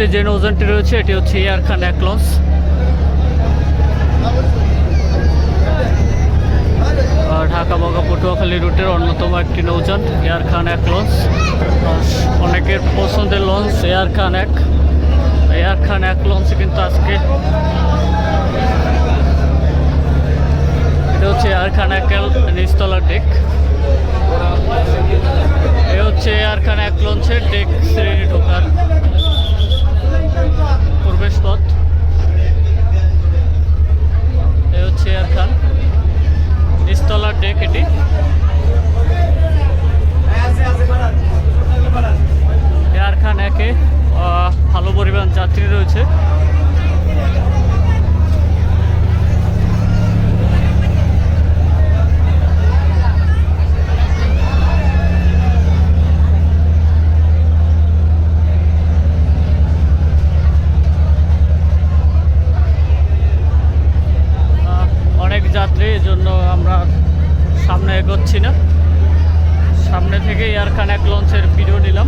মুহূর্তে যে নৌযানটি রয়েছে এটি হচ্ছে এয়ার খান এক লঞ্চ। ঢাকা বগা পটুয়াখালী রুটের অন্যতম একটি নৌযান এয়ার খান এক লঞ্চ। অনেকের পছন্দের লঞ্চ এয়ার খান এক লঞ্চে কিন্তু আজকে এটা হচ্ছে এয়ার খান এক নিচতলার ডেক। এ হচ্ছে এয়ার খান এক লঞ্চের ডেক শ্রেণী ঢোকার প্রবেশ পথ। এ হচ্ছে এয়ার খান নিচতলার ডেক। এটি এয়ার খান একে ভালো পরিমাণ যাত্রী রয়েছে। অনেক যাত্রী, এই জন্য আমরা সামনে এগোচ্ছি না। সামনে থেকে এয়ার খান এক লঞ্চের ভিডিও নিলাম।